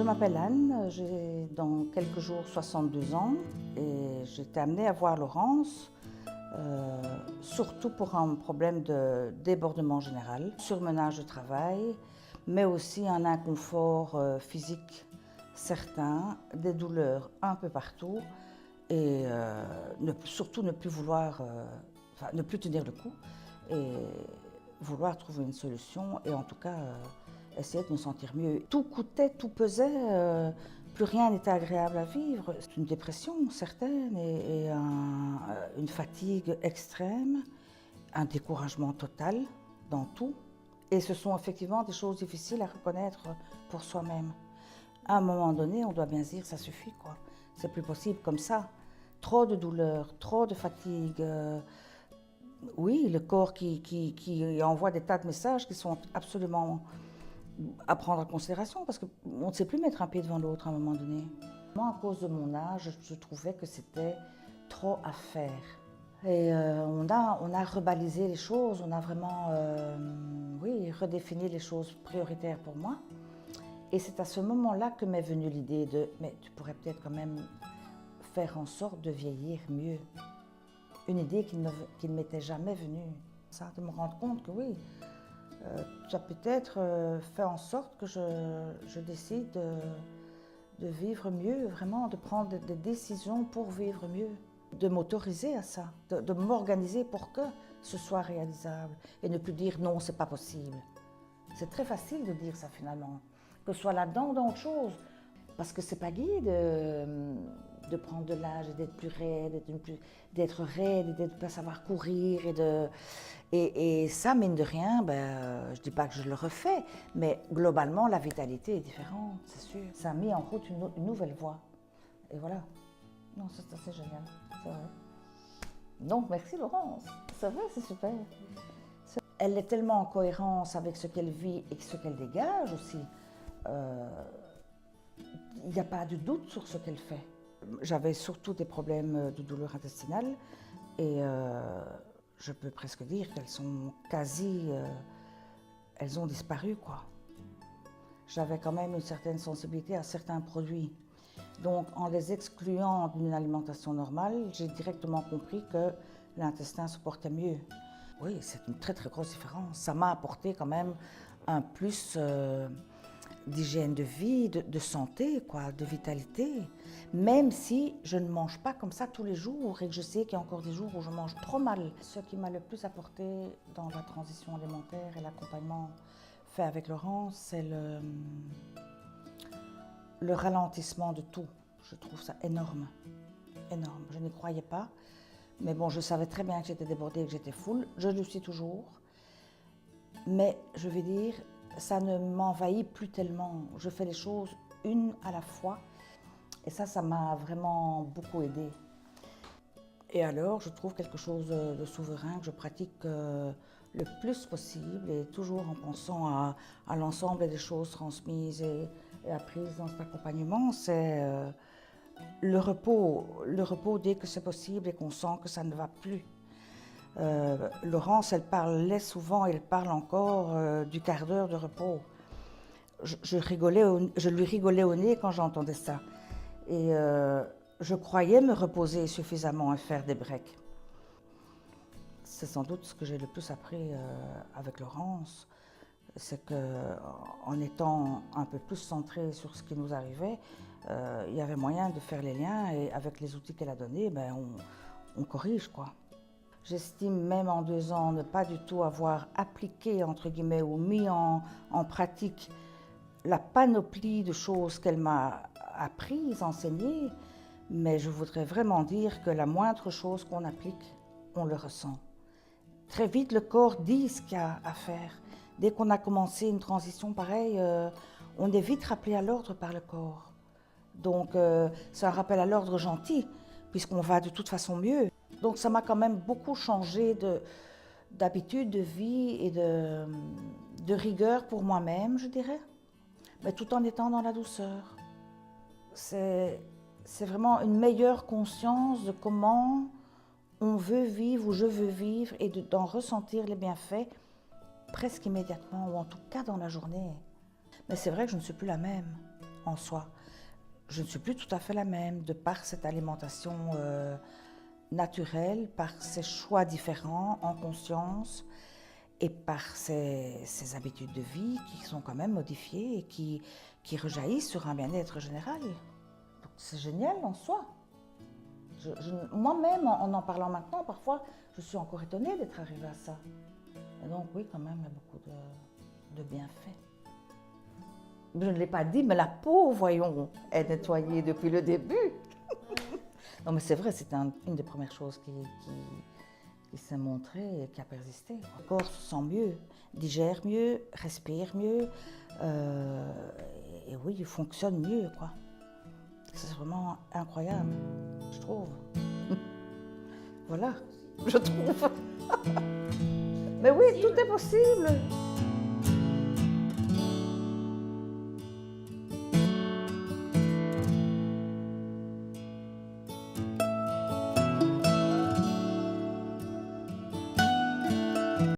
Je m'appelle Anne, j'ai dans quelques jours 62 ans et j'ai été amenée à voir Laurence, surtout pour un problème de débordement général, surmenage de travail, mais aussi un inconfort physique certain, des douleurs un peu partout et surtout ne plus vouloir, ne plus tenir le coup et vouloir trouver une solution et en tout cas essayer de me sentir mieux. Tout coûtait, tout pesait, plus rien n'était agréable à vivre. C'est une dépression certaine et une fatigue extrême, un découragement total dans tout. Et ce sont effectivement des choses difficiles à reconnaître pour soi-même. À un moment donné, on doit bien se dire ça suffit, quoi. C'est plus possible comme ça. Trop de douleur, trop de fatigue. Oui, le corps qui envoie des tas de messages qui sont absolument à prendre en considération parce qu'on ne sait plus mettre un pied devant l'autre à un moment donné. Moi, à cause de mon âge, je trouvais que c'était trop à faire. Et on a rebalisé les choses, on a vraiment redéfini les choses prioritaires pour moi. Et c'est à ce moment-là que m'est venue l'idée de « mais tu pourrais peut-être quand même faire en sorte de vieillir mieux ». Une idée qui ne m'était jamais venue. Ça, de me rendre compte que oui, tu as peut-être fait en sorte que je décide de vivre mieux, vraiment de prendre des décisions pour vivre mieux, de m'autoriser à ça, de m'organiser pour que ce soit réalisable et ne plus dire non, c'est pas possible. C'est très facile de dire ça finalement, que ce soit là-dedans ou dans autre chose, parce que c'est pas gai de prendre de l'âge et d'être plus raide, d'être raide et de ne pas savoir courir et ça, mine de rien, je ne dis pas que je le refais, mais globalement, la vitalité est différente, c'est sûr. Ça a mis en route une nouvelle voie. Et voilà. Non, c'est assez génial, c'est vrai. Donc, merci Laurence. C'est vrai, c'est super. Elle est tellement en cohérence avec ce qu'elle vit et ce qu'elle dégage aussi. Il n'y a pas de doute sur ce qu'elle fait. J'avais surtout des problèmes de douleur intestinale et je peux presque dire qu'elles sont elles ont disparu, quoi. J'avais quand même une certaine sensibilité à certains produits. Donc en les excluant d'une alimentation normale, j'ai directement compris que l'intestin se portait mieux. Oui, c'est une très très grosse différence. Ça m'a apporté quand même un plus d'hygiène de vie, de santé, quoi, de vitalité. Même si je ne mange pas comme ça tous les jours et que je sais qu'il y a encore des jours où je mange trop mal. Ce qui m'a le plus apporté dans la transition alimentaire et l'accompagnement fait avec Laurence, c'est le ralentissement de tout. Je trouve ça énorme, énorme. Je n'y croyais pas, mais bon, je savais très bien que j'étais débordée, que j'étais full. Je le suis toujours, mais je vais dire, ça ne m'envahit plus tellement. Je fais les choses une à la fois et ça m'a vraiment beaucoup aidée. Et alors, je trouve quelque chose de souverain que je pratique le plus possible et toujours en pensant à l'ensemble des choses transmises et apprises dans cet accompagnement, c'est le repos dès que c'est possible et qu'on sent que ça ne va plus. Laurence, elle parlait souvent, elle parle encore du quart d'heure de repos. Je lui rigolais au nez quand j'entendais ça. Et je croyais me reposer suffisamment et faire des breaks. C'est sans doute ce que j'ai le plus appris avec Laurence, c'est qu'en étant un peu plus centré sur ce qui nous arrivait, il y avait moyen de faire les liens et avec les outils qu'elle a donnés, on corrige, quoi. J'estime même en 2 ans ne pas du tout avoir appliqué, entre guillemets, ou mis en pratique la panoplie de choses qu'elle m'a apprises, enseignées, mais je voudrais vraiment dire que la moindre chose qu'on applique, on le ressent. Très vite, le corps dit ce qu'il y a à faire. Dès qu'on a commencé une transition pareille, on est vite rappelé à l'ordre par le corps. Donc, c'est un rappel à l'ordre gentil, puisqu'on va de toute façon mieux. Donc ça m'a quand même beaucoup changé d'habitude, de vie et de rigueur pour moi-même, je dirais, mais tout en étant dans la douceur. C'est vraiment une meilleure conscience de comment on veut vivre ou je veux vivre et d'en ressentir les bienfaits presque immédiatement ou en tout cas dans la journée. Mais c'est vrai que je ne suis plus la même. en soi. Je ne suis plus tout à fait la même de par cette alimentation naturelle, par ces choix différents en conscience et par ces habitudes de vie qui sont quand même modifiées et qui rejaillissent sur un bien-être général. Donc c'est génial en soi. Moi-même, en parlant maintenant, parfois, je suis encore étonnée d'être arrivée à ça. Et donc oui, quand même, il y a beaucoup de bienfaits. Je ne l'ai pas dit, mais la peau, voyons, est nettoyée depuis le début. Non, mais c'est vrai, c'est une des premières choses qui s'est montrée et qui a persisté. Le corps se sent mieux, digère mieux, respire mieux, et oui, il fonctionne mieux, quoi. C'est vraiment incroyable, je trouve. Voilà, je trouve. Mais oui, tout est possible.